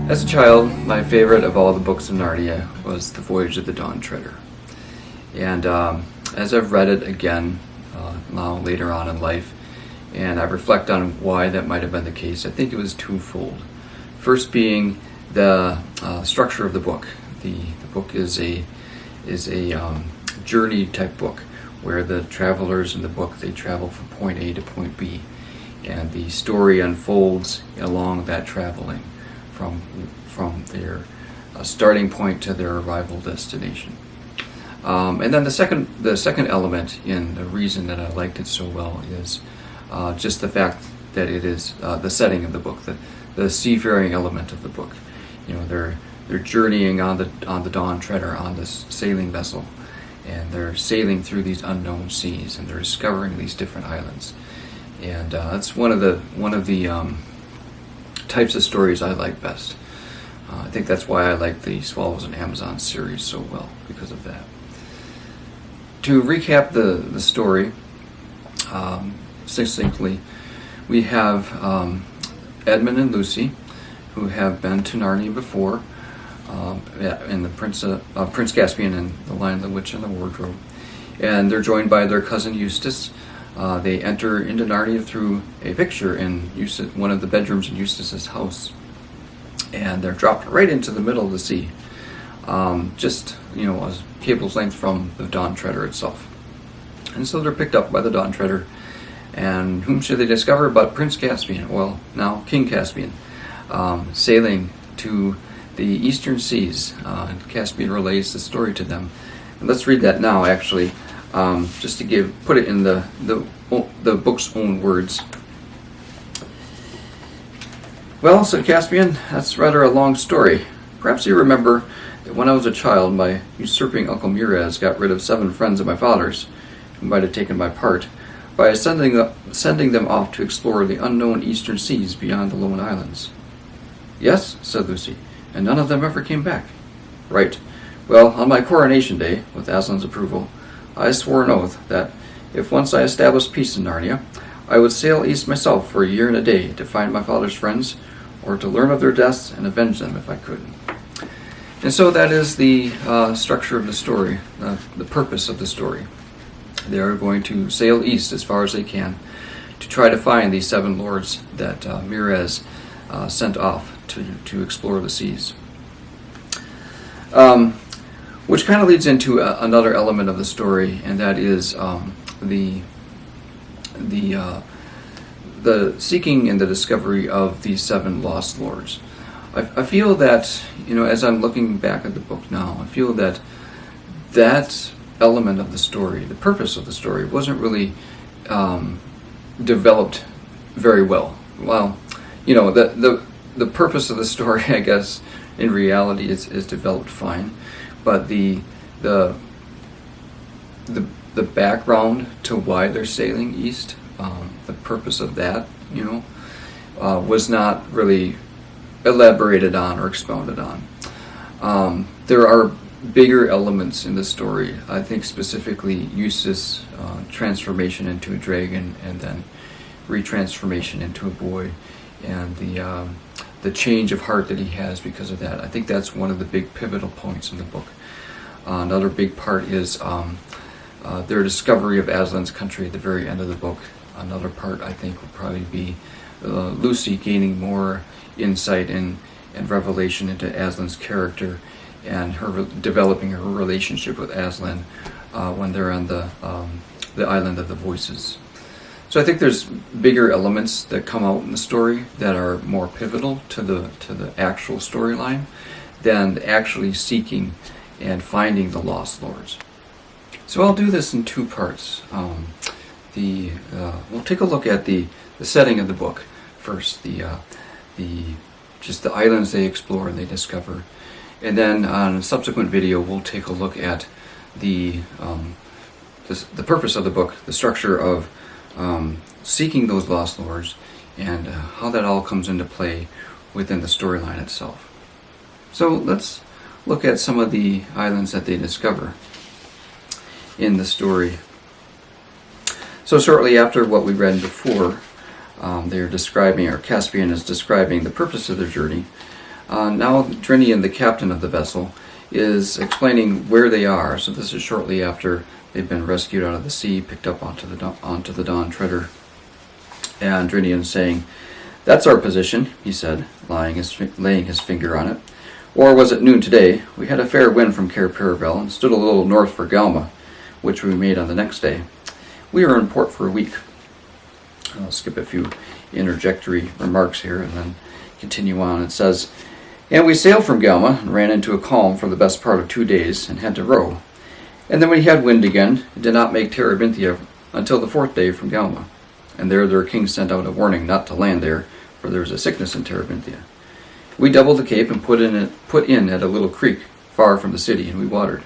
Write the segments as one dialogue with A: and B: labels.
A: As a child, my favorite of all the books in Narnia was The Voyage of the Dawn Treader. And as I've read it again now later on in life, and I reflect on why that might have been the case, I think it was twofold. First being the structure of the book. The book is a journey type book where the travelers in the book, they travel from point A to point B, and the story unfolds along that traveling from their starting point to their arrival destination. And then the second element in the reason that I liked it so well is just the fact that it is the setting of the book, the seafaring element of the book. You know, they're journeying on the Dawn Treader on this sailing vessel, and they're sailing through these unknown seas, and they're discovering these different islands. And that's one of the types of stories I like best. I think that's why I like the Swallows and Amazon series so well, because of that. To recap the story succinctly, we have Edmund and Lucy, who have been to Narnia before, in the Prince Caspian and the Lion, the Witch, and the Wardrobe, and they're joined by their cousin Eustace. They enter into Narnia through a picture in one of the bedrooms in Eustace's house, and they're dropped right into the middle of the sea, just a cable's length from the Dawn Treader itself. And so they're picked up by the Dawn Treader, and whom should they discover but Prince Caspian, well, now King Caspian, sailing to the eastern seas. And Caspian relays the story to them. And let's read that now, actually, just to put it in the book's own words. "Well," said Caspian, "that's rather a long story. Perhaps you remember that when I was a child, my usurping Uncle Murez got rid of 7 friends of my father's, who might have taken my part, by sending them off to explore the unknown eastern seas beyond the Lone Islands." "Yes," said Lucy, "and none of them ever came back." "Right. Well, on my coronation day, with Aslan's approval, I swore an oath that, if once I established peace in Narnia, I would sail east myself for a year and a day to find my father's friends, or to learn of their deaths and avenge them if I could." And so that is the structure of the story, the purpose of the story. They are going to sail east as far as they can to try to find these 7 lords that Murez sent off to explore the seas. Which kind of leads into another element of the story, and that is the seeking and the discovery of these 7 lost lords. I feel that, as I'm looking back at the book now, I feel that element of the story, the purpose of the story, wasn't really developed very well. Well, the purpose of the story, I guess, in reality is developed fine, but the background to why they're sailing east, the purpose of that, was not really elaborated on or expounded on. There are bigger elements in the story. I think specifically Eustace's transformation into a dragon, and then retransformation into a boy, and the change of heart that he has because of that. I think that's one of the big pivotal points in the book. Another big part is their discovery of Aslan's country at the very end of the book. Another part, I think, will probably be Lucy gaining more insight and revelation into Aslan's character, and her developing her relationship with Aslan when they're on the island of the voices. So I think there's bigger elements that come out in the story that are more pivotal to the actual storyline than actually seeking and finding the lost lords. So I'll do this in 2 parts. We'll take a look at the setting of the book first, just the islands they explore and they discover, and then on a subsequent video we'll take a look at the purpose of the book, the structure of seeking those lost lords, and how that all comes into play within the storyline itself. So let's look at some of the islands that they discover in the story. So shortly after what we read before, they're describing, or Caspian is describing, the purpose of their journey. Now Drinian, the captain of the vessel, is explaining where they are. So this is shortly after they've been rescued out of the sea, picked up onto the Dawn Treader. And Drinian saying, "That's our position," he said, laying his finger on it. "Or was it noon today? We had a fair wind from Cair Paravel and stood a little north for Galma, which we made on the next day. We were in port for a week." I'll skip a few interjectory remarks here and then continue on. It says, "And we sailed from Galma and ran into a calm for the best part of 2 days and had to row. And then we had wind again and did not make Terebinthia until the 4th day from Galma. And there their king sent out a warning not to land there, for there was a sickness in Terebinthia. We doubled the cape and put in at a little creek far from the city, and we watered.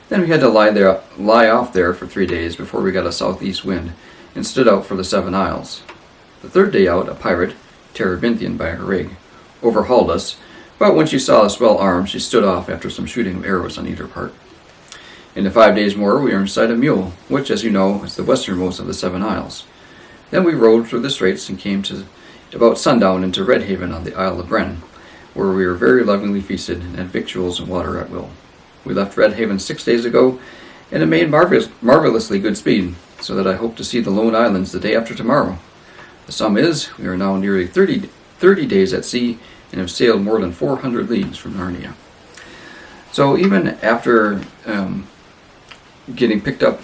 A: Then we had to lie off there for 3 days before we got a southeast wind and stood out for the 7 Isles. The 3rd day out, a pirate, Terebinthian by her rig, overhauled us, but when she saw us well armed, she stood off after some shooting of arrows on either part. In the 5 days more, we were in sight of Mule, which, as you know, is the westernmost of the 7 Isles. Then we rowed through the straits and came to about sundown into Redhaven on the Isle of Bren, where we were very lovingly feasted and had victuals and water at will. We left Redhaven 6 days ago, and it made marvelously good speed, so that I hope to see the Lone Islands the day after tomorrow. The sum is, we are now nearly 30 days at sea and have sailed more than 400 leagues from Narnia." So even after getting picked up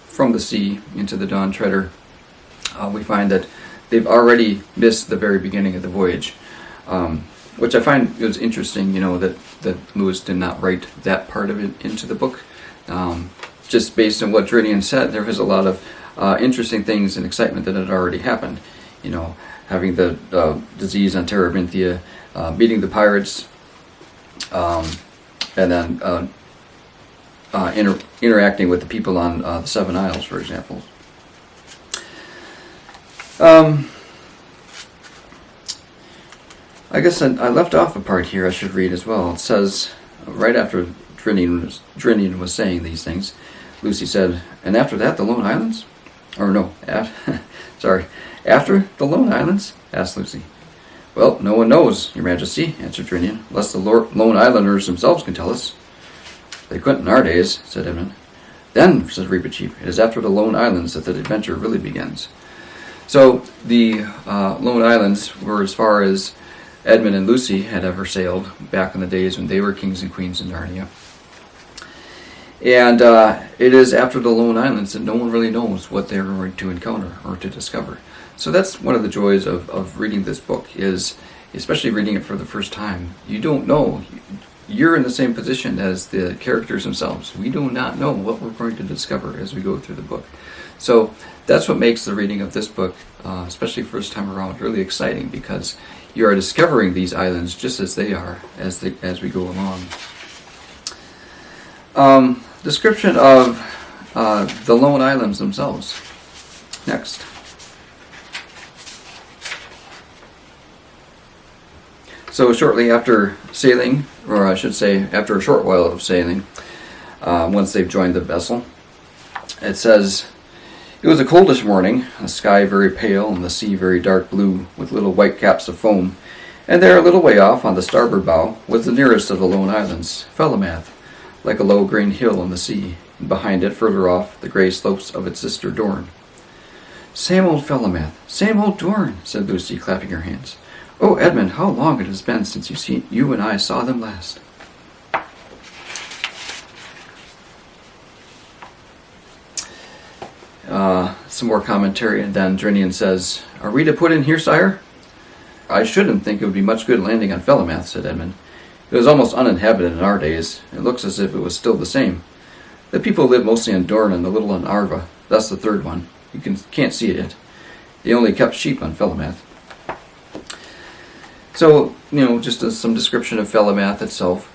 A: from the sea into the Dawn Treader, we find that they've already missed the very beginning of the voyage, which I find is interesting, that Lewis did not write that part of it into the book. Just based on what Drinian said, there was a lot of interesting things and excitement that had already happened. Having the disease on Terebinthia, meeting the pirates, and then interacting with the people on the 7 Isles, for example. I guess I left off a part here I should read as well. It says, right after Drinian was saying these things, Lucy said, "And after that, the Lone Islands?" Or no, after the Lone Islands? Asked Lucy. "Well, no one knows, Your Majesty," answered Drinian, "unless the Lone Islanders themselves can tell us." "They couldn't in our days," said Edmund. "Then," said Reepicheep, "it is after the Lone Islands that the adventure really begins." So the Lone Islands were as far as Edmund and Lucy had ever sailed back in the days when they were kings and queens in Narnia. And it is after the Lone Islands that no one really knows what they're going to encounter or to discover. So that's one of the joys of reading this book, is especially reading it for the first time. You don't know. You're in the same position as the characters themselves. We do not know what we're going to discover as we go through the book. So that's what makes the reading of this book, especially first time around, really exciting, because you are discovering these islands just as they are as we go along. Description of the Lone Islands themselves. Next. So shortly after sailing, or I should say after a short while of sailing, once they've joined the vessel, it says, "It was a coldish morning, the sky very pale and the sea very dark blue, with little white caps of foam, and there a little way off on the starboard bow was the nearest of the Lone Islands, Felamath, like a low green hill in the sea, and behind it, further off, the grey slopes of its sister Dorne." "Same old Felamath, same old Dorne," said Lucy, clapping her hands. "Oh, Edmund, how long it has been since you and I saw them last." Some more commentary, and then Drinian says, "Are we to put in here, sire?" "I shouldn't think it would be much good landing on Felamath," said Edmund. "It was almost uninhabited in our days. It looks as if it was still the same. The people live mostly on Dorne and a little on Arva. That's the 3rd one. You can't see it yet. They only kept sheep on Felamath." So, just some description of Felamath itself.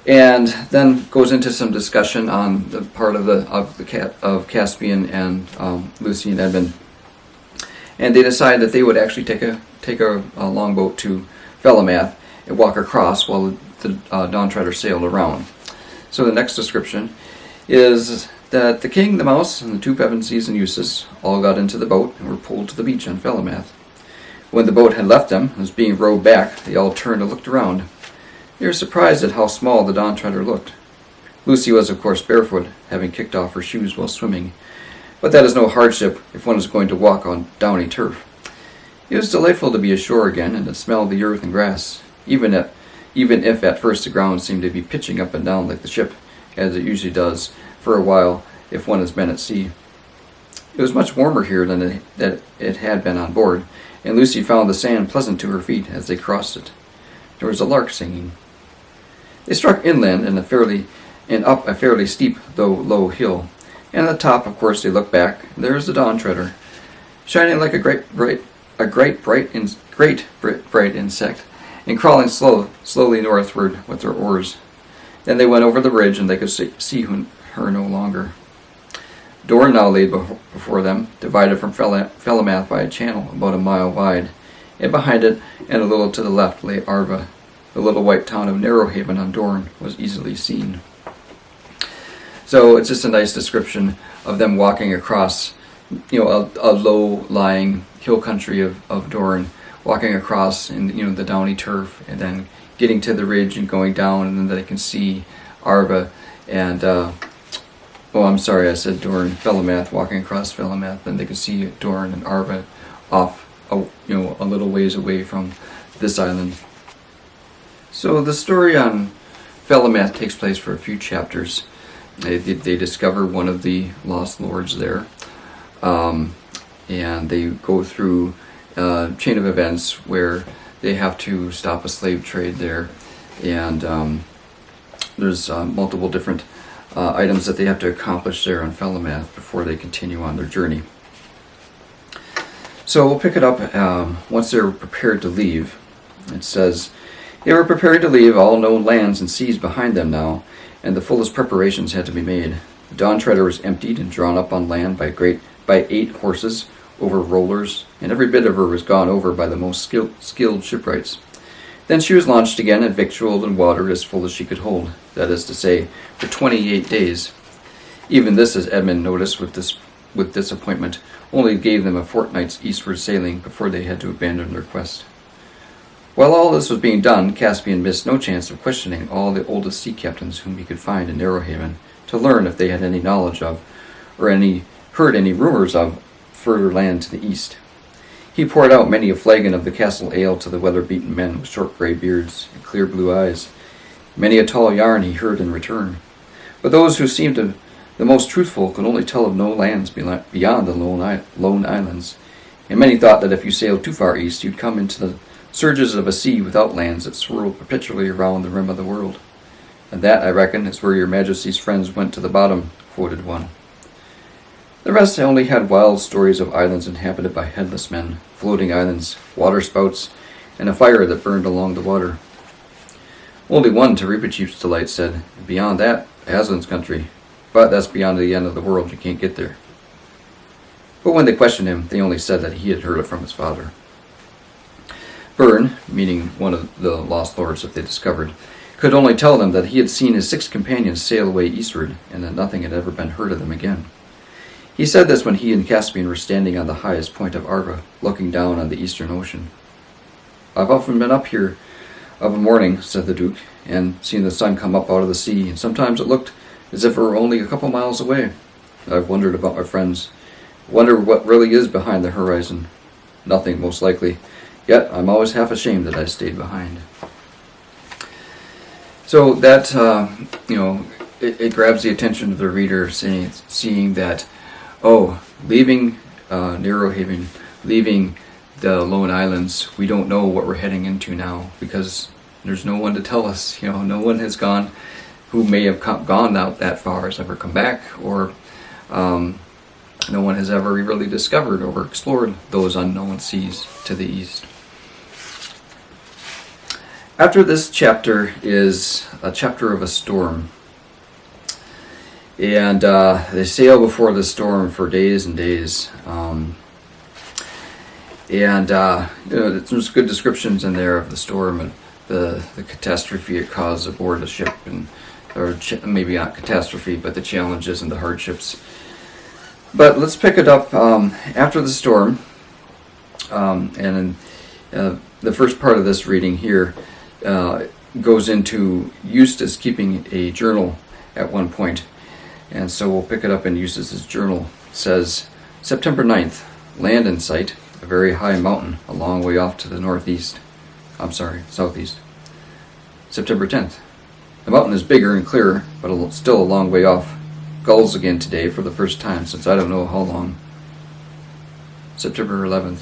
A: And then goes into some discussion on the part of Caspian and Lucy and Edmund. And they decide that they would actually take a longboat to Felamath and walk across while the Dawn Treader sailed around. So the next description is that the king, the mouse, and the 2 Pevensies and Eustace all got into the boat and were pulled to the beach on Felamath. When the boat had left them and was being rowed back, they all turned and looked around. They were surprised at how small the Dawn Treader looked. Lucy was, of course, barefoot, having kicked off her shoes while swimming, but that is no hardship if one is going to walk on downy turf. It was delightful to be ashore again and to smell the earth and grass, even if at first the ground seemed to be pitching up and down like the ship, as it usually does for a while if one has been at sea. It was much warmer here than it had been on board, and Lucy found the sand pleasant to her feet as they crossed it. There was a lark singing. They struck inland and up a fairly steep though low hill, and at the top, of course, they looked back, and there was the Dawn Treader, shining like a great bright insect, and crawling slowly northward with their oars. Then they went over the ridge, and they could see her no longer. Dorn now lay before them, divided from Felamath by a channel about a mile wide, and behind it, and a little to the left, lay Arva. The little white town of Narrowhaven on Dorn was easily seen. So it's just a nice description of them walking across, a low-lying hill country of Dorn, walking across in the downy turf, and then getting to the ridge and going down, and then they can see Arva and I'm sorry, I said Dorn, Felamath, walking across Felamath, and they can see Dorn and Arva off, a little ways away from this island. So the story on Felamath takes place for a few chapters. They discover one of the Lost Lords there, and they go through a chain of events where they have to stop a slave trade there, and there's multiple different items that they have to accomplish there on Felamath before they continue on their journey. So we'll pick it up once they're prepared to leave. It says, "They were preparing to leave all known lands and seas behind them now, and the fullest preparations had to be made. The Dawn Treader was emptied and drawn up on land by 8 horses over rollers, and every bit of her was gone over by the most skilled shipwrights. Then she was launched again and victualled and watered as full as she could hold, that is to say, for 28 days. Even this, as Edmund noticed with disappointment, only gave them a fortnight's eastward sailing before they had to abandon their quest. While all this was being done, Caspian missed no chance of questioning all the oldest sea captains whom he could find in Narrowhaven, to learn if they had any knowledge of, or heard any rumors of, further land to the east. He poured out many a flagon of the castle ale to the weather-beaten men with short grey beards and clear blue eyes. Many a tall yarn he heard in return. But those who seemed the most truthful could only tell of no lands beyond the lone islands, and many thought that if you sailed too far east, you'd come into the surges of a sea without lands that swirled perpetually around the rim of the world. And that, I reckon, is where your Majesty's friends went to the bottom," quoted one. The rest only had wild stories of islands inhabited by headless men, floating islands, water spouts, and a fire that burned along the water. Only one, to Reepicheep's delight, said, "Beyond that, Aslan's country. But that's beyond the end of the world, you can't get there." But when they questioned him, they only said that he had heard it from his father. Byrne, meaning one of the Lost Lords that they discovered, could only tell them that he had seen his 6 companions sail away eastward, and that nothing had ever been heard of them again. He said this when he and Caspian were standing on the highest point of Arva, looking down on the eastern ocean. "I've often been up here of a morning," said the Duke, "and seen the sun come up out of the sea, and sometimes it looked as if it were only a couple miles away. I've wondered about my friends, wonder what really is behind the horizon. Nothing, most likely. Yet I'm always half ashamed that I stayed behind." So that, it grabs the attention of the reader, seeing that, leaving Narrowhaven, leaving the Lone Islands, we don't know what we're heading into now, because there's no one to tell us. No one has gone, who may have gone out that far, has ever come back, or no one has ever really discovered or explored those unknown seas to the east. After this chapter is a chapter of a storm. And they sail before the storm for days and days. There's good descriptions in there of the storm and the catastrophe it caused aboard the ship, maybe not catastrophe, but the challenges and the hardships. But let's pick it up after the storm. And The first part of this reading here goes into Eustace keeping a journal at one point, and so we'll pick it up in Eustace's journal. It says, September 9th, land in sight, a very high mountain a long way off to the southeast. September 10th, the mountain is bigger and clearer, but still a long way off. Gulls again today for the first time since I don't know how long. September 11th,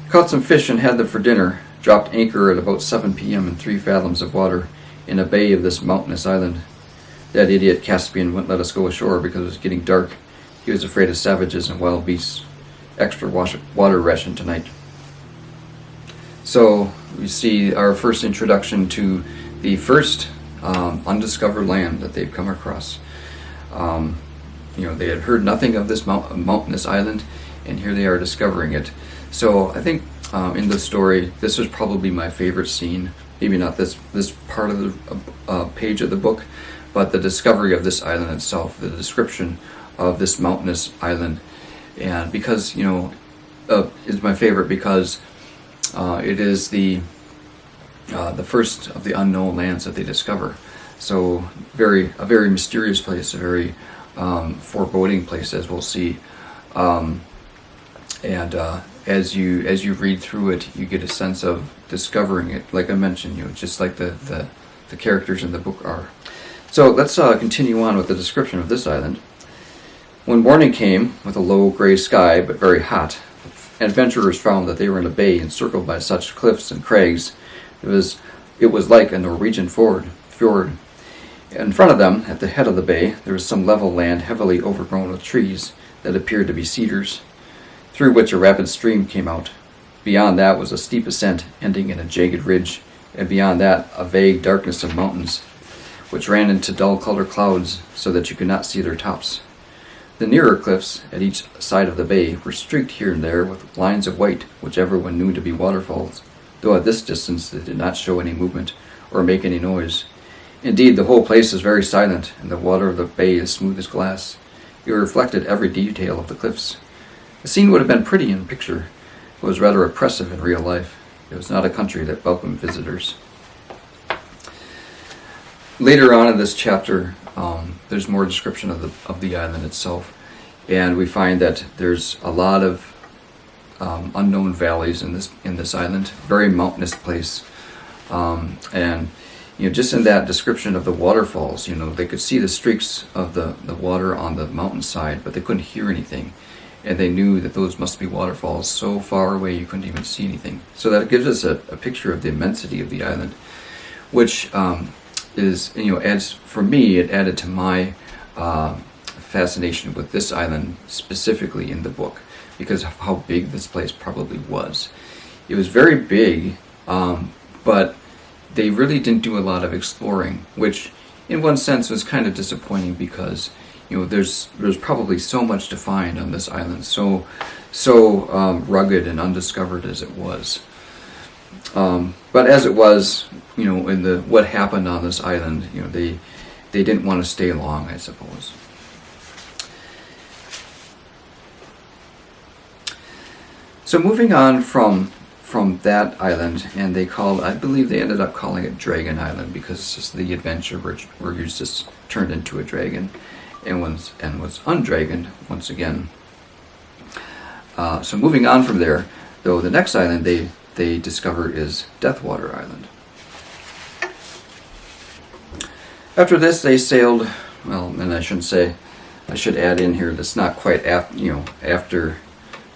A: caught some fish and had them for dinner. Dropped anchor at about 7 p.m. in 3 fathoms of water in a bay of this mountainous island. That idiot Caspian wouldn't let us go ashore because it was getting dark. He was afraid of savages and wild beasts. Extra water ration tonight. So we see our first introduction to the first undiscovered land that they've come across. They had heard nothing of this mountainous island, and here they are discovering it. So I think in the story, this was probably my favorite scene. Maybe not this part of the page of the book, but the discovery of this island itself, the description of this mountainous island. And because, is my favorite because it is the first of the unknown lands that they discover. So a very mysterious place, a very foreboding place, as we'll see. As you read through it, you get a sense of discovering it. Like I mentioned, just like the characters in the book are. So let's continue on with the description of this island. When morning came, with a low gray sky but very hot, adventurers found that they were in a bay encircled by such cliffs and crags. It was like a Norwegian fjord. In front of them, at the head of the bay, there was some level land heavily overgrown with trees that appeared to be cedars, through which a rapid stream came out. Beyond that was a steep ascent ending in a jagged ridge, and beyond that a vague darkness of mountains, which ran into dull-colored clouds so that you could not see their tops. The nearer cliffs at each side of the bay were streaked here and there with lines of white, which everyone knew to be waterfalls, though at this distance they did not show any movement or make any noise. Indeed, the whole place is very silent, and the water of the bay is smooth as glass. It reflected every detail of the cliffs. The scene would have been pretty in picture. It was rather oppressive in real life. It was not a country that welcomed visitors. Later on in this chapter, there's more description of the island itself, and we find that there's a lot of unknown valleys in this island, very mountainous place, and just in that description of the waterfalls, they could see the streaks of the water on the mountainside, but they couldn't hear anything, and they knew that those must be waterfalls so far away you couldn't even see anything. So that gives us a picture of the immensity of the island, which adds, for me, it added to my fascination with this island specifically in the book, because of how big this place probably was. It was very big, but they really didn't do a lot of exploring, which in one sense was kind of disappointing because there's probably so much to find on this island, so rugged and undiscovered as it was. But as it was, in what happened on this island, they didn't want to stay long, I suppose. So moving on from that island, and I believe they ended up calling it Dragon Island because the adventure where Eustace turned into a dragon and was undragoned once again. So moving on from there, though, the next island they discover is Deathwater Island. After this, they sailed. Well, and I should add in here that's not quite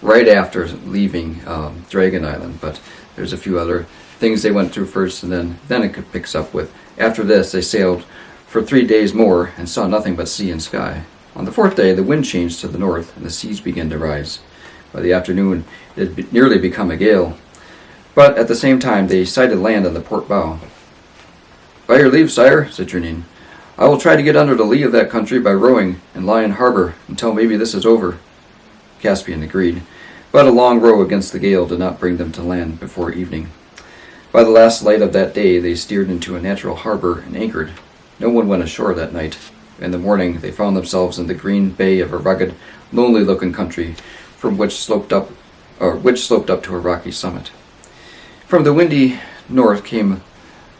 A: right after leaving Dragon Island, but there's a few other things they went through first, and then it picks up with, after this they sailed for 3 days more and saw nothing but sea and sky. On the 4th day the wind changed to the north and the seas began to rise. By the afternoon it had nearly become a gale, but at the same time they sighted land on the port bow. "By your leave, sire," said Trunnion, "I will try to get under the lee of that country by rowing and lie in harbor until maybe this is over." Caspian agreed, but a long row against the gale did not bring them to land before evening. By the last light of that day they steered into a natural harbor and anchored. No one went ashore that night. In the morning they found themselves in the green bay of a rugged, lonely-looking country, from which sloped up to a rocky summit. From the windy north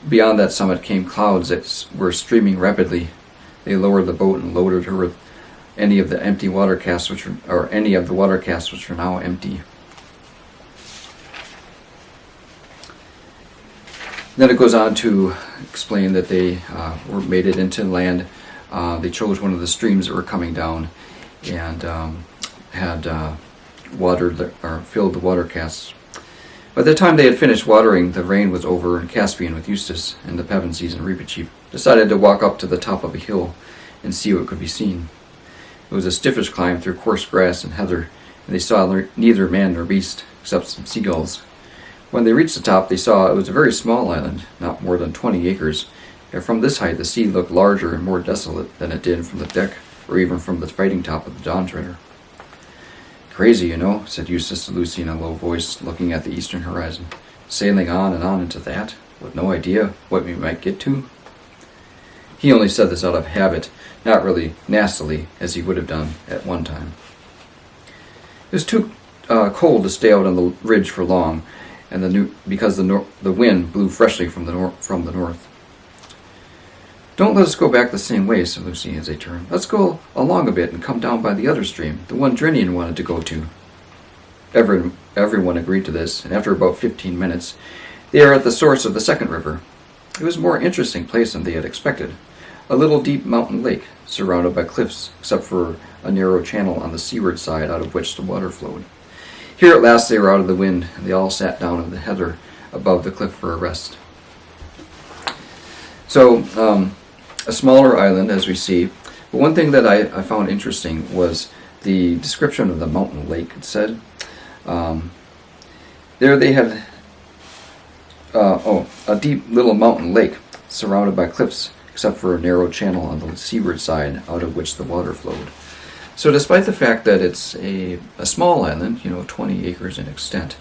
A: beyond that summit came clouds that were streaming rapidly. They lowered the boat and loaded her with any of the water casks which were now empty. Then it goes on to explain that they made it into land. They chose one of the streams that were coming down and had filled the water casks. By the time they had finished watering, the rain was over, and Caspian, with Eustace and the Pevensies and Reepicheep, decided to walk up to the top of a hill and see what could be seen. It was a stiffish climb through coarse grass and heather, and they saw neither man nor beast, except some seagulls. When they reached the top, they saw it was a very small island, not more than 20 acres, and from this height the sea looked larger and more desolate than it did from the deck, or even from the fighting top of the Dawn Treader. "Crazy, you know," said Eustace to Lucy in a low voice, looking at the eastern horizon. "Sailing on and on into that, with no idea what we might get to." He only said this out of habit, not really nastily, as he would have done at one time. It was too cold to stay out on the ridge for long, and because the wind blew freshly from the north. "Don't let us go back the same way," said Lucy as they turned. "Let's go along a bit and come down by the other stream, the one Drinian wanted to go to." Everyone agreed to this, and after about 15 minutes, they were at the source of the second river. It was a more interesting place than they had expected. A little deep mountain lake, surrounded by cliffs, except for a narrow channel on the seaward side out of which the water flowed. Here at last they were out of the wind, and they all sat down in the heather above the cliff for a rest. So, a smaller island, as we see. But one thing that I found interesting was the description of the mountain lake. It said, there they had a deep little mountain lake surrounded by cliffs, except for a narrow channel on the seaward side out of which the water flowed. So despite the fact that it's a small island, 20 acres in extent,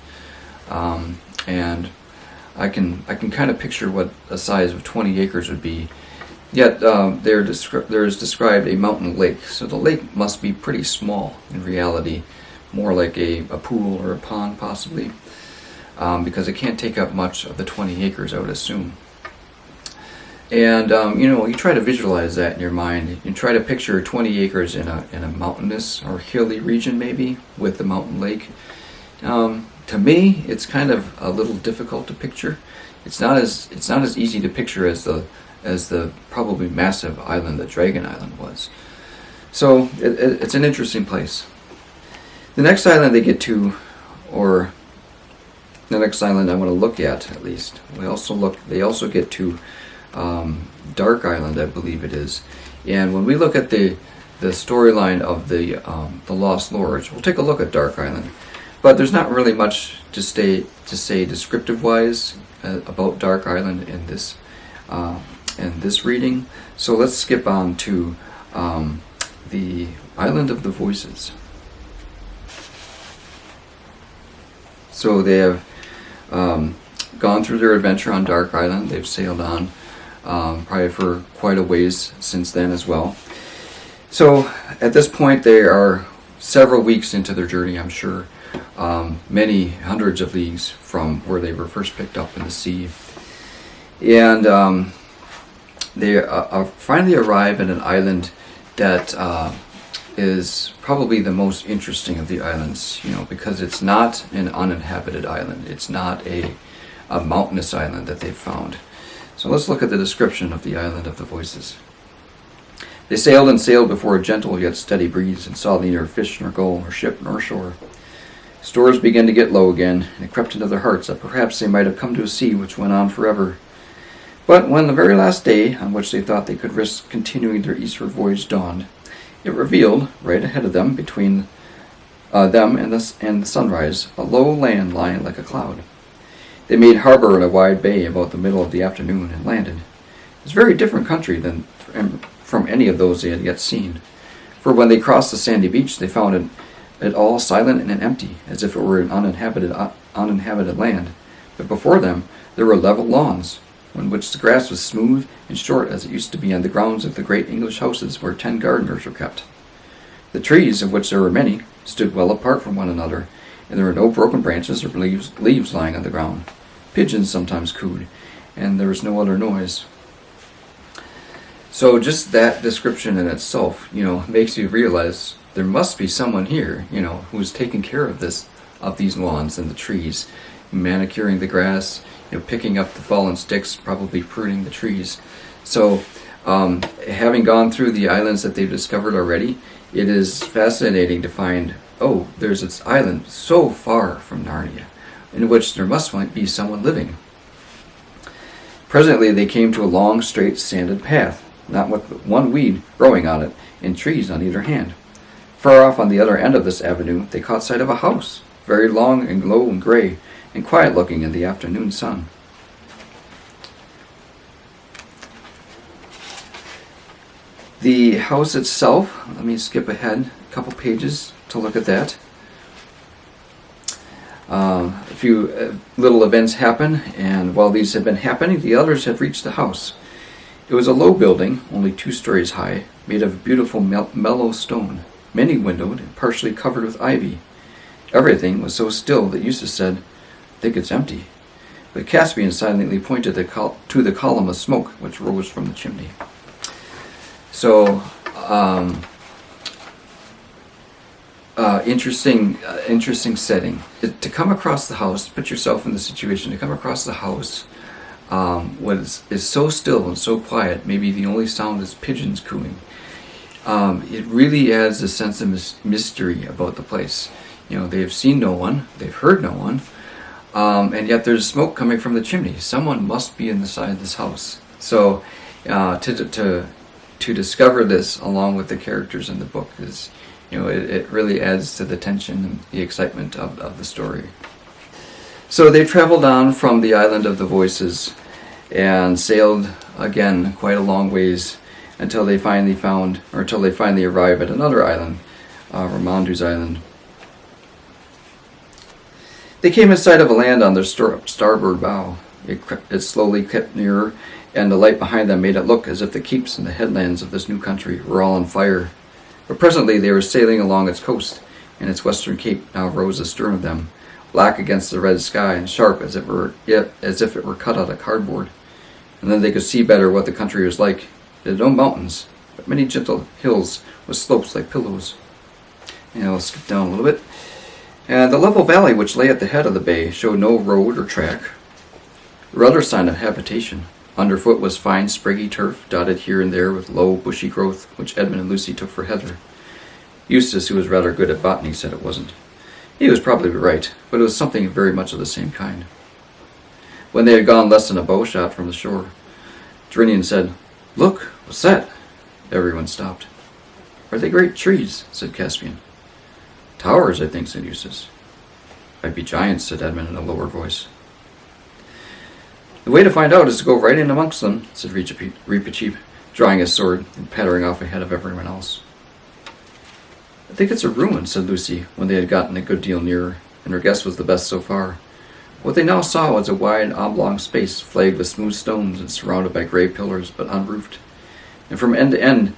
A: and I can kind of picture what a size of 20 acres would be, yet there is described a mountain lake. So the lake must be pretty small in reality, more like a pool or a pond possibly, because it can't take up much of the 20 acres, I would assume. And you try to visualize that in your mind. You try to picture 20 acres in a mountainous or hilly region, maybe with the mountain lake. To me, it's kind of a little difficult to picture. It's not as easy to picture as the probably massive island that Dragon Island was. So it's an interesting place. The next island they get to, or the next island I want to look at least, they also get to Dark Island, I believe it is. And when we look at the storyline of the Lost Lords, we'll take a look at Dark Island. But there's not really much to say descriptive-wise about Dark Island in this reading. So let's skip on to the Island of the Voices. So they have gone through their adventure on Dark Island. They've sailed on probably for quite a ways since then as well. So at this point they are several weeks into their journey, I'm sure. Many hundreds of leagues from where they were first picked up in the sea. And they finally arrive at an island that is probably the most interesting of the islands, because it's not an uninhabited island. It's not a mountainous island that they've found. So let's look at the description of the Island of the Voices. They sailed and sailed before a gentle yet steady breeze, and saw neither fish nor gull nor ship nor shore. Stores began to get low again, and it crept into their hearts that perhaps they might have come to a sea which went on forever. But when the very last day, on which they thought they could risk continuing their eastward voyage, dawned, it revealed, right ahead of them, between them and the sunrise, a low land lying like a cloud. They made harbor in a wide bay about the middle of the afternoon and landed. It was a very different country than from any of those they had yet seen. For when they crossed the sandy beach, they found it all silent and empty, as if it were an uninhabited land. But before them there were level lawns, on which the grass was smooth and short as it used to be on the grounds of the great English houses where 10 gardeners were kept. The trees, of which there were many, stood well apart from one another, and there were no broken branches or leaves lying on the ground. Pigeons sometimes cooed, and there was no other noise. So just that description in itself, makes you realize there must be someone here, who's taking care of these lawns and the trees, manicuring the grass, picking up the fallen sticks, probably pruning the trees. So, having gone through the islands that they've discovered already, it is fascinating to find, there's this island so far from Narnia, in which there must be someone living. Presently they came to a long, straight, sanded path, not with one weed growing on it, and trees on either hand. Far off on the other end of this avenue they caught sight of a house, very long and low and gray, and quiet-looking in the afternoon sun. The house itself, let me skip ahead a couple pages to look at that. A few little events happen, and while these had been happening, the others had reached the house. It was a low building, only 2 stories high, made of beautiful mellow stone, many-windowed and partially covered with ivy. Everything was so still that Eustace said, "I think it's empty." But Caspian silently pointed to the column of smoke which rose from the chimney. So, interesting setting. To come across the house, put yourself in the situation, to come across the house is so still and so quiet, maybe the only sound is pigeons cooing. It really adds a sense of mystery about the place. They've seen no one, they've heard no one, and yet there's smoke coming from the chimney. Someone must be inside this house. So, to discover this along with the characters in the book is, it really adds to the tension and the excitement of the story. So they traveled on from the island of the voices and sailed again quite a long ways until they finally arrive at another island, Ramandu's island. They came in sight of a land on their starboard bow. It slowly crept nearer, and the light behind them made it look as if the keeps and the headlands of this new country were all on fire. But presently they were sailing along its coast, and its western cape now rose astern of them, black against the red sky and sharp as if it were cut out of cardboard. And then they could see better what the country was like. It had no mountains, but many gentle hills with slopes like pillows. I'll skip down a little bit. And the level valley which lay at the head of the bay showed no road or track, or other sign of habitation. Underfoot was fine spriggy turf, dotted here and there with low, bushy growth, which Edmund and Lucy took for heather. Eustace, who was rather good at botany, said it wasn't. He was probably right, but it was something very much of the same kind. When they had gone less than a bow shot from the shore, Drinian said, "Look, what's that?" Everyone stopped. "Are they great trees?" said Caspian. "Towers, I think," said Eustace. "Might be giants," said Edmund in a lower voice. "The way to find out is to go right in amongst them," said Reepicheep, drawing his sword and pattering off ahead of everyone else. "I think it's a ruin," said Lucy, when they had gotten a good deal nearer, and her guess was the best so far. What they now saw was a wide oblong space flagged with smooth stones and surrounded by grey pillars, but unroofed. And from end to end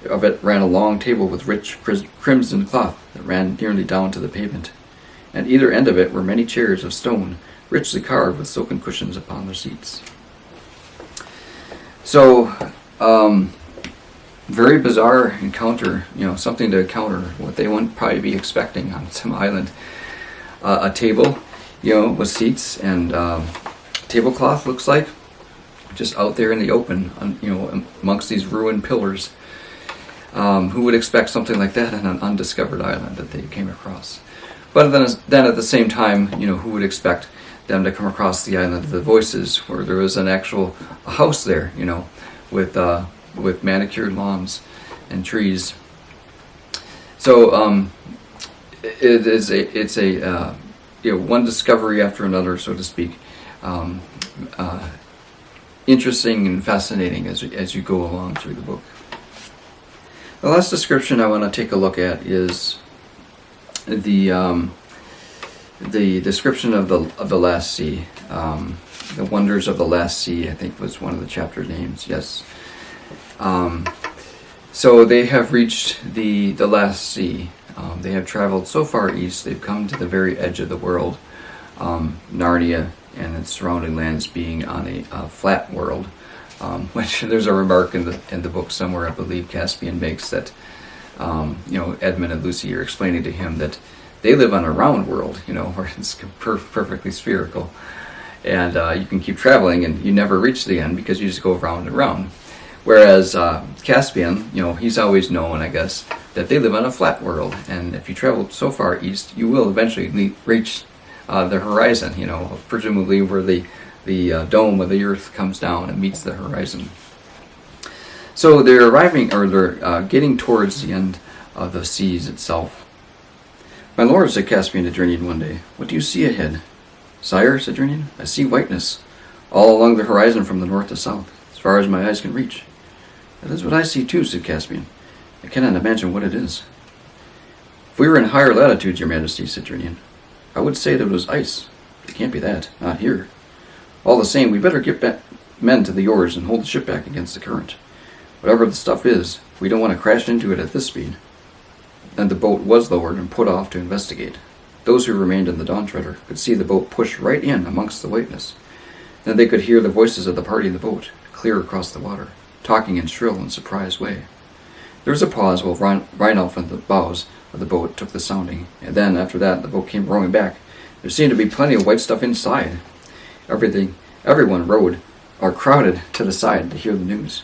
A: of it ran a long table with rich crimson cloth that ran nearly down to the pavement. At either end of it were many chairs of stone, richly carved with silken cushions upon their seats. So, very bizarre encounter, something to counter what they wouldn't probably be expecting on some island. A table, with seats and tablecloth, looks like, just out there in the open, amongst these ruined pillars. Who would expect something like that on an undiscovered island that they came across? But then at the same time, who would expect them to come across the island of the voices, where there was an actual house there, with manicured lawns and trees. So it's a one discovery after another, so to speak. Interesting and fascinating as you go along through the book. The last description I want to take a look at is the description of the last sea. The wonders of the last sea, I think, was one of the chapter names. Yes. So they have reached the last sea. They have traveled so far east, they've come to the very edge of the world. Narnia and its surrounding lands being on a flat world. Which there's a remark in the book somewhere, I believe Caspian makes, that Edmund and Lucy are explaining to him that they live on a round world, where it's perfectly spherical, and you can keep traveling and you never reach the end because you just go round and round. Whereas Caspian, he's always known, I guess, that they live on a flat world, and if you travel so far east, you will eventually reach the horizon, presumably where the dome of the earth comes down and meets the horizon. So they're getting towards the end of the seas itself. "My lord," said Caspian to Drinian one day, "what do you see ahead?" "Sire," said Drinian, "I see whiteness, all along the horizon from the north to south, as far as my eyes can reach." "That is what I see too," said Caspian. "I cannot imagine what it is." "If we were in higher latitudes, your majesty," said Drinian, "I would say that it was ice. It can't be that, not here. All the same, we better get men to the oars and hold the ship back against the current. Whatever the stuff is, we don't want to crash into it at this speed." Then the boat was lowered and put off to investigate. Those who remained in the Dawn Treader could see the boat push right in amongst the whiteness. Then they could hear the voices of the party in the boat, clear across the water, talking in shrill and surprised way. There was a pause while Reinolf and the bows of the boat took the sounding, and then, after that, the boat came rowing back. There seemed to be plenty of white stuff inside. Everyone rowed or crowded to the side to hear the news.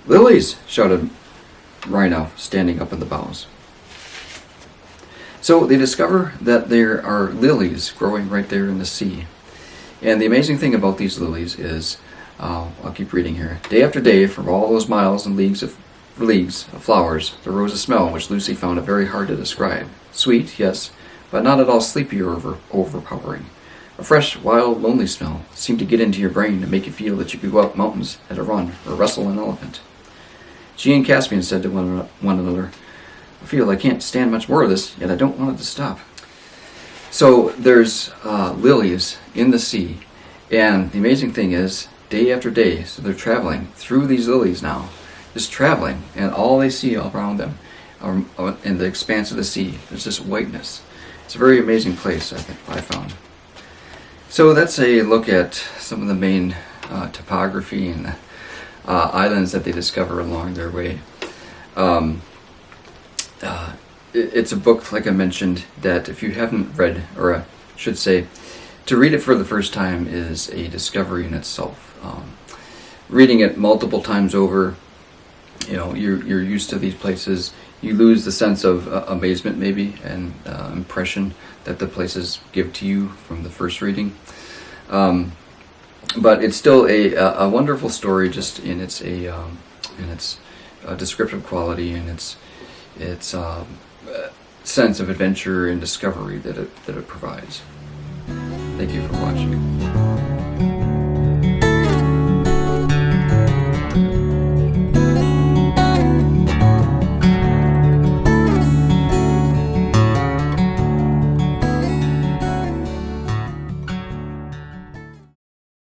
A: "Lilies!" shouted Reinolf, standing up in the bows. So they discover that there are lilies growing right there in the sea. And the amazing thing about these lilies is, I'll keep reading here. "Day after day, from all those miles and leagues of flowers, there rose a smell which Lucy found it very hard to describe. Sweet, yes, but not at all sleepy or overpowering. A fresh, wild, lonely smell seemed to get into your brain and make you feel that you could go up mountains at a run or wrestle an elephant." She and Caspian said to one another, "I feel I can't stand much more of this, yet I don't want it to stop." So there's lilies in the sea, and the amazing thing is, day after day, so they're traveling through these lilies now, just traveling, and all they see all around them in the expanse of the sea, there's this whiteness. It's a very amazing place, I found. So that's a look at some of the main topography and islands that they discover along their way. It's a book, like I mentioned, that if you haven't read, or I should say, to read it for the first time is a discovery in itself. Reading it multiple times over, you're used to these places. You lose the sense of amazement, maybe, and impression that the places give to you from the first reading. But it's still a wonderful story, just in its descriptive quality and its sense of adventure and discovery that it provides. Thank you for watching.